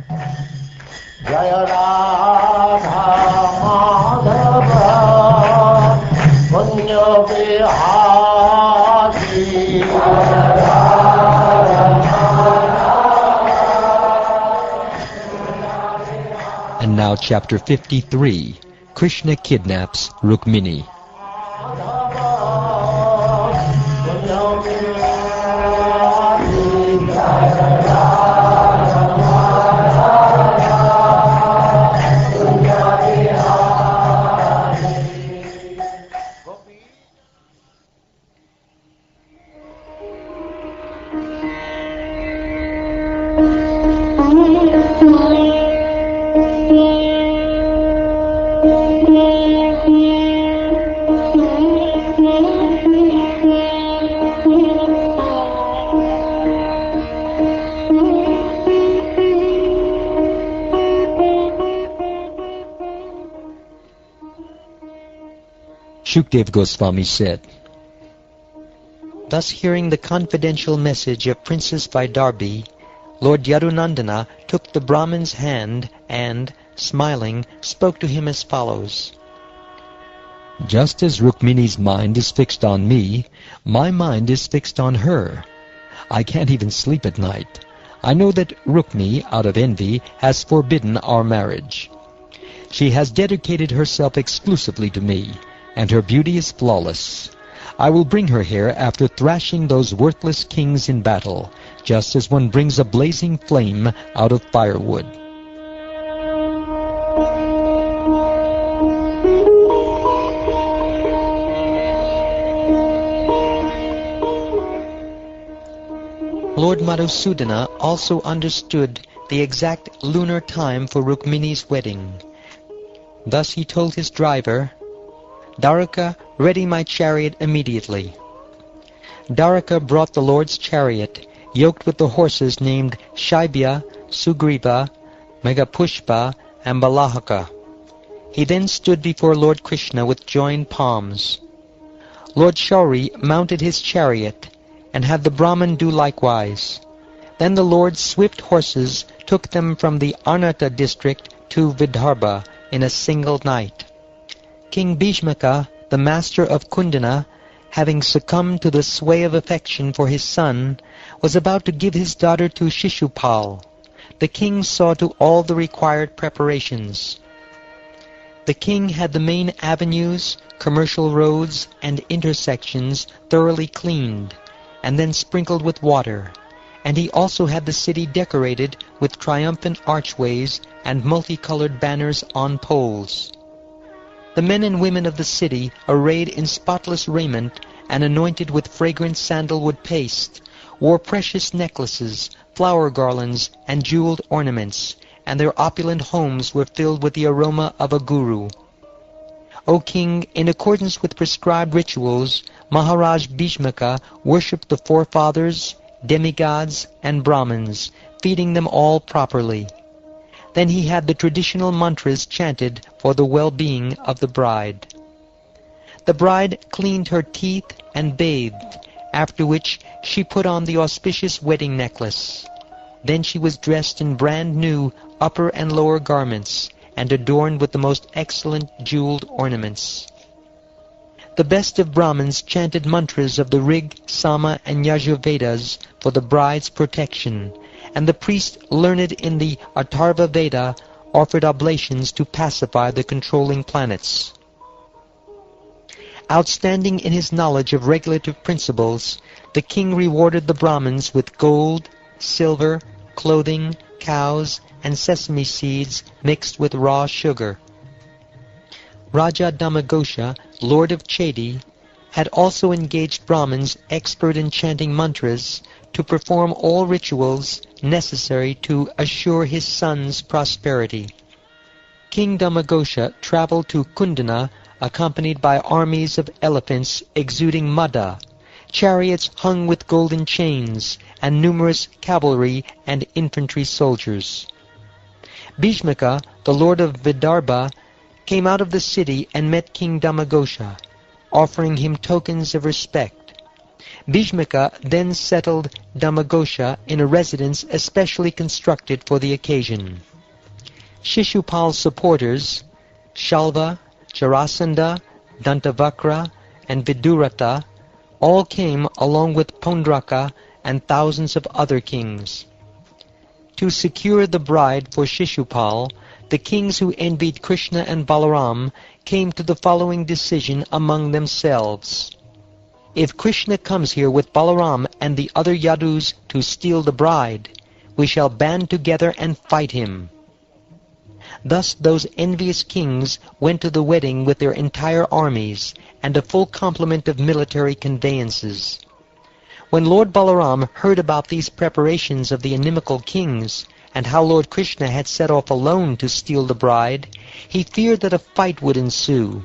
Jaya Radha Madhava Punya Vihari. And now chapter 53, Krishna kidnaps Rukmini. Shukdev Goswami said, Thus hearing the confidential message of Princess Vaidarbi, Lord Yadunandana took the Brahmin's hand and, smiling, spoke to him as follows. Just as Rukmini's mind is fixed on me, my mind is fixed on her. I can't even sleep at night. I know that Rukmini, out of envy, has forbidden our marriage. She has dedicated herself exclusively to me, and her beauty is flawless. I will bring her here after thrashing those worthless kings in battle, just as one brings a blazing flame out of firewood. Lord Madhusudana also understood the exact lunar time for Rukmini's wedding. Thus he told his driver, Dwaraka, ready my chariot immediately. Dwaraka brought the Lord's chariot, yoked with the horses named Shaibya, Sugriva, Megapushpa, and Balahaka. He then stood before Lord Krishna with joined palms. Lord Shauri mounted his chariot, and had the Brahman do likewise. Then the Lord's swift horses took them from the Arnata district to Vidarbha in a single night. King Bhishmaka, the master of Kundana, having succumbed to the sway of affection for his son, was about to give his daughter to Shishupal. The king saw to all the required preparations. The king had the main avenues, commercial roads, and intersections thoroughly cleaned, and then sprinkled with water, and he also had the city decorated with triumphant archways and multicolored banners on poles. The men and women of the city, arrayed in spotless raiment and anointed with fragrant sandalwood paste, wore precious necklaces, flower garlands, and jeweled ornaments, and their opulent homes were filled with the aroma of a guru. O king, in accordance with prescribed rituals, Maharaj Bhishmaka worshipped the forefathers, demigods, and Brahmins, feeding them all properly. Then he had the traditional mantras chanted for the well-being of the bride. The bride cleaned her teeth and bathed, after which she put on the auspicious wedding necklace. Then she was dressed in brand new upper and lower garments, and adorned with the most excellent jeweled ornaments. The best of Brahmins chanted mantras of the Rig, Sama, and Yajurvedas for the bride's protection, and the priest learned in the Atharva Veda offered oblations to pacify the controlling planets. Outstanding in his knowledge of regulative principles, the king rewarded the Brahmins with gold, silver, clothing, cows, and sesame seeds mixed with raw sugar. Raja Damagosha, lord of Chedi, had also engaged Brahmins expert in chanting mantras to perform all rituals necessary to assure his son's prosperity. King Damagosha traveled to Kundana accompanied by armies of elephants exuding madha, chariots hung with golden chains, and numerous cavalry and infantry soldiers. Bhishmaka, the lord of Vidarbha, came out of the city and met King Damagosha, offering him tokens of respect. Bhishmaka then settled Dhamagosha in a residence especially constructed for the occasion. Shishupal's supporters, Shalva, Jarasandha, Dantavakra, and Vidurata, all came along with Pondraka and thousands of other kings. To secure the bride for Shishupal, the kings who envied Krishna and Balaram came to the following decision among themselves. If Krishna comes here with Balaram and the other Yadus to steal the bride, we shall band together and fight him. Thus those envious kings went to the wedding with their entire armies and a full complement of military conveyances. When Lord Balaram heard about these preparations of the inimical kings, and how Lord Krishna had set off alone to steal the bride, he feared that a fight would ensue.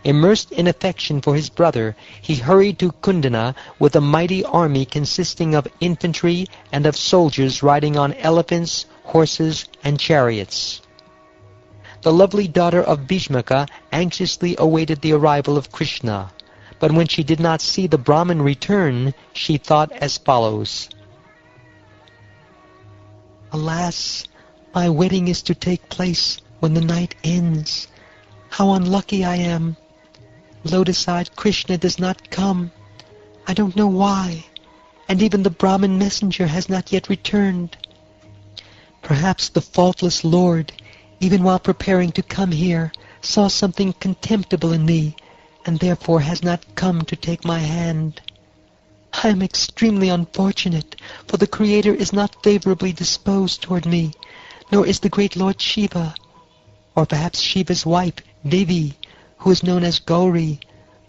Immersed in affection for his brother, he hurried to Kundana with a mighty army consisting of infantry and of soldiers riding on elephants, horses, and chariots. The lovely daughter of Bhishmaka anxiously awaited the arrival of Krishna, but when she did not see the Brahmin return, she thought as follows. Alas, my wedding is to take place when the night ends. How unlucky I am! Lotus-eyed Krishna does not come. I don't know why, and even the Brahmin messenger has not yet returned. Perhaps the faultless Lord, even while preparing to come here, saw something contemptible in me, and therefore has not come to take my hand. I am extremely unfortunate, for the Creator is not favorably disposed toward me, nor is the great Lord Shiva, or perhaps Shiva's wife, Devi, who is known as Gauri,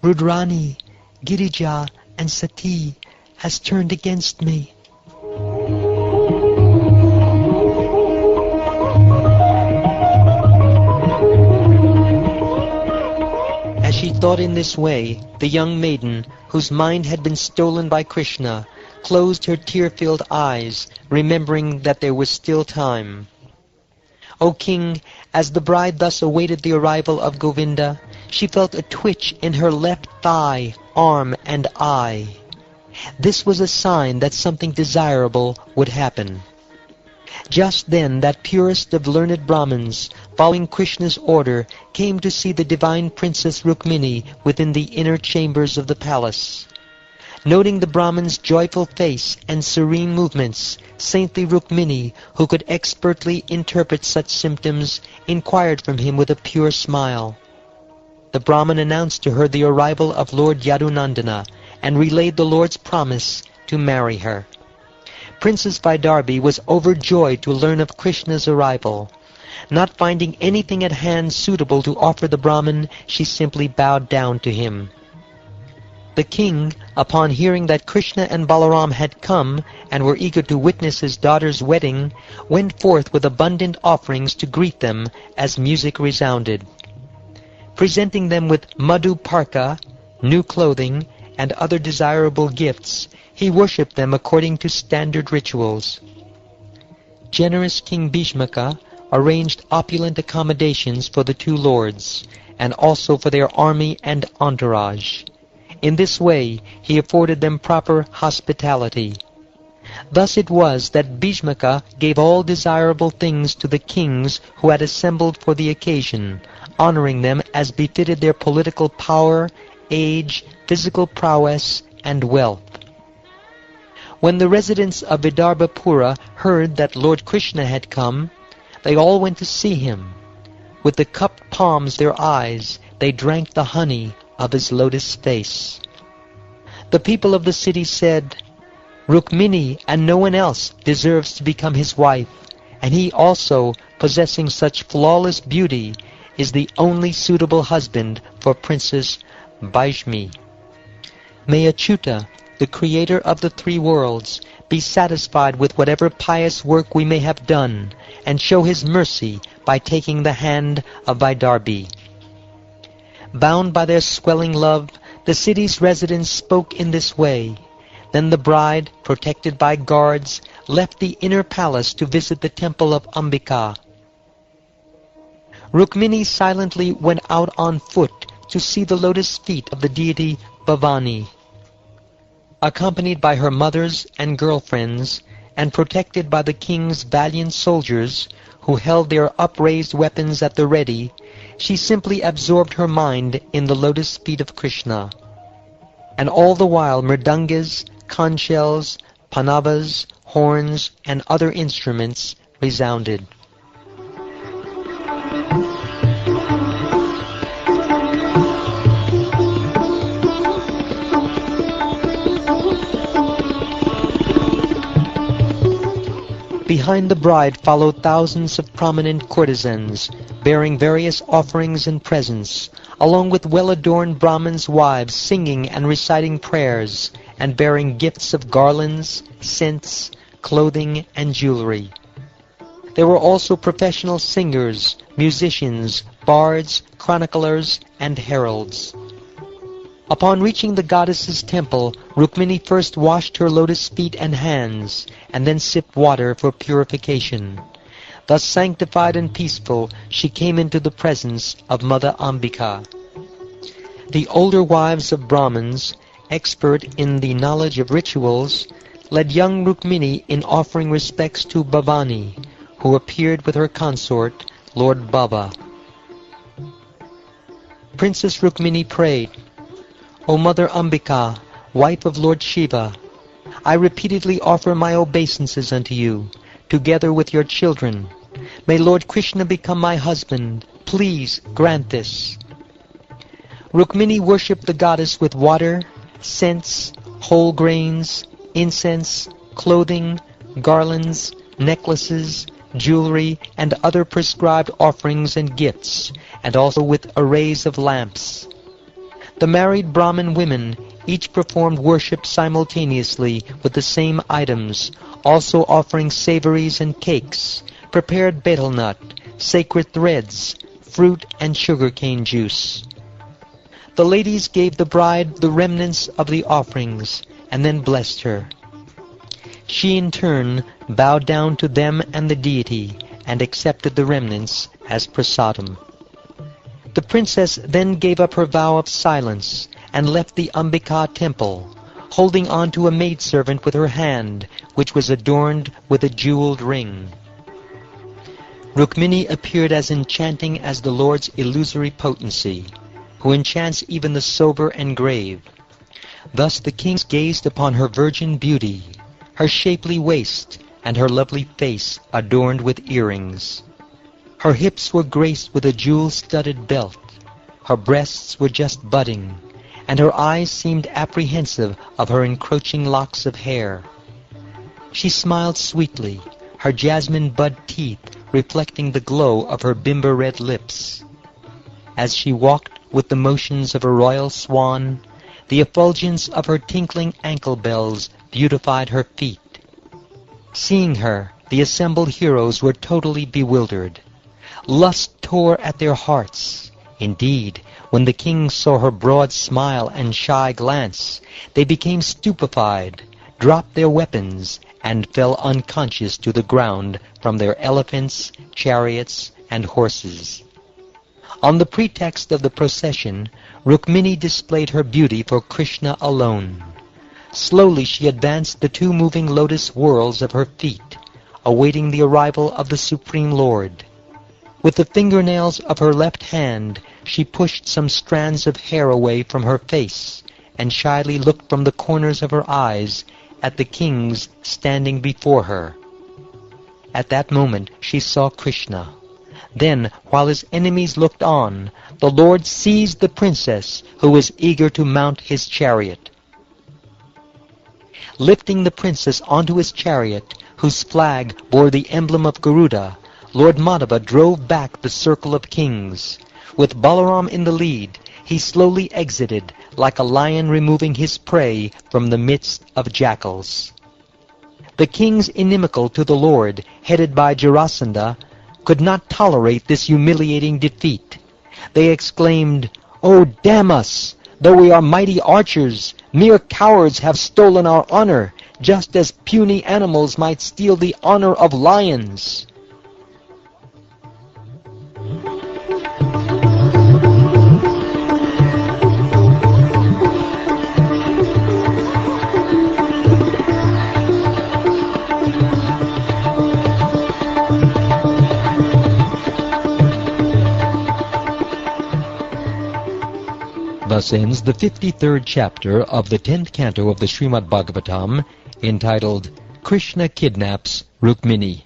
Rudrani, Girija, and Sati, has turned against me. As she thought in this way, the young maiden, whose mind had been stolen by Krishna, closed her tear-filled eyes, remembering that there was still time. O king, as the bride thus awaited the arrival of Govinda, she felt a twitch in her left thigh, arm, and eye. This was a sign that something desirable would happen. Just then that purest of learned Brahmins, following Krishna's order, came to see the divine princess Rukmini within the inner chambers of the palace. Noting the Brahmin's joyful face and serene movements, saintly Rukmini, who could expertly interpret such symptoms, inquired from him with a pure smile. The Brahmin announced to her the arrival of Lord Yadunandana, and relayed the Lord's promise to marry her. Princess Vaidarbhi was overjoyed to learn of Krishna's arrival. Not finding anything at hand suitable to offer the Brahmin, she simply bowed down to him. The king, upon hearing that Krishna and Balaram had come and were eager to witness his daughter's wedding, went forth with abundant offerings to greet them as music resounded. Presenting them with Madhu Parka, new clothing, and other desirable gifts, he worshipped them according to standard rituals. Generous King Bhishmaka arranged opulent accommodations for the two lords, and also for their army and entourage. In this way, he afforded them proper hospitality. Thus it was that Bhishmaka gave all desirable things to the kings who had assembled for the occasion, honoring them as befitted their political power, age, physical prowess, and wealth. When the residents of Vidarbhapura heard that Lord Krishna had come, they all went to see him. With the cupped palms their eyes, they drank the honey of his lotus face. The people of the city said, Rukmini and no one else deserves to become his wife, and he also, possessing such flawless beauty, is the only suitable husband for Princess Vaishmi. May Achyuta, the creator of the three worlds, be satisfied with whatever pious work we may have done, and show his mercy by taking the hand of Vaidarbhi. Bound by their swelling love, the city's residents spoke in this way. Then the bride, protected by guards, left the inner palace to visit the temple of Ambika. Rukmini silently went out on foot to see the lotus feet of the deity Bhavani. accompanied by her mothers and girlfriends, and protected by the king's valiant soldiers, who held their upraised weapons at the ready, she simply absorbed her mind in the lotus feet of Krishna. And all the while mridangas, conch shells, panavas, horns, and other instruments resounded. Behind the bride followed thousands of prominent courtesans, bearing various offerings and presents, along with well-adorned Brahmins' wives singing and reciting prayers, and bearing gifts of garlands, scents, clothing, and jewelry. There were also professional singers, musicians, bards, chroniclers, and heralds. Upon reaching the goddess's temple, Rukmini first washed her lotus feet and hands, and then sipped water for purification. Thus sanctified and peaceful, she came into the presence of Mother Ambika. The older wives of Brahmins, expert in the knowledge of rituals, led young Rukmini in offering respects to Bhavani, who appeared with her consort, Lord Baba. Princess Rukmini prayed, "O Mother Ambika, wife of Lord Shiva, I repeatedly offer my obeisances unto you, together with your children. May Lord Krishna become my husband. Please grant this." Rukmini worshipped the goddess with water, scents, whole grains, incense, clothing, garlands, necklaces, jewelry, and other prescribed offerings and gifts, and also with arrays of lamps. The married Brahmin women each performed worship simultaneously with the same items, also offering savories and cakes, prepared betel nut, sacred threads, fruit, and sugarcane juice. The ladies gave the bride the remnants of the offerings, and then blessed her. She in turn bowed down to them and the deity, and accepted the remnants as prasadam. The princess then gave up her vow of silence, and left the Ambika temple, holding on to a maidservant with her hand, which was adorned with a jeweled ring. Rukmini appeared as enchanting as the Lord's illusory potency, who enchants even the sober and grave. Thus the kings gazed upon her virgin beauty, her shapely waist, and her lovely face adorned with earrings. Her hips were graced with a jewel-studded belt, her breasts were just budding, and her eyes seemed apprehensive of her encroaching locks of hair. She smiled sweetly, her jasmine bud teeth reflecting the glow of her bimber-red lips. As she walked with the motions of a royal swan, the effulgence of her tinkling ankle bells beautified her feet. Seeing her, the assembled heroes were totally bewildered. Lust tore at their hearts. Indeed, when the kings saw her broad smile and shy glance, they became stupefied, dropped their weapons, and fell unconscious to the ground from their elephants, chariots, and horses. On the pretext of the procession, Rukmini displayed her beauty for Krishna alone. Slowly she advanced the two moving lotus whorls of her feet, awaiting the arrival of the Supreme Lord. With the fingernails of her left hand, she pushed some strands of hair away from her face, and shyly looked from the corners of her eyes at the kings standing before her. At that moment she saw Krishna. Then, while his enemies looked on, the Lord seized the princess, who was eager to mount his chariot. Lifting the princess onto his chariot, whose flag bore the emblem of Garuda, Lord Madhava drove back the circle of kings. With Balaram in the lead, he slowly exited, like a lion removing his prey from the midst of jackals. The kings inimical to the Lord, headed by Jarasandha, could not tolerate this humiliating defeat. They exclaimed, "Oh, damn us! Though we are mighty archers, mere cowards have stolen our honor, just as puny animals might steal the honor of lions." Thus ends the 53rd chapter of the 10th canto of the Srimad Bhagavatam, entitled Krishna Kidnaps Rukmini.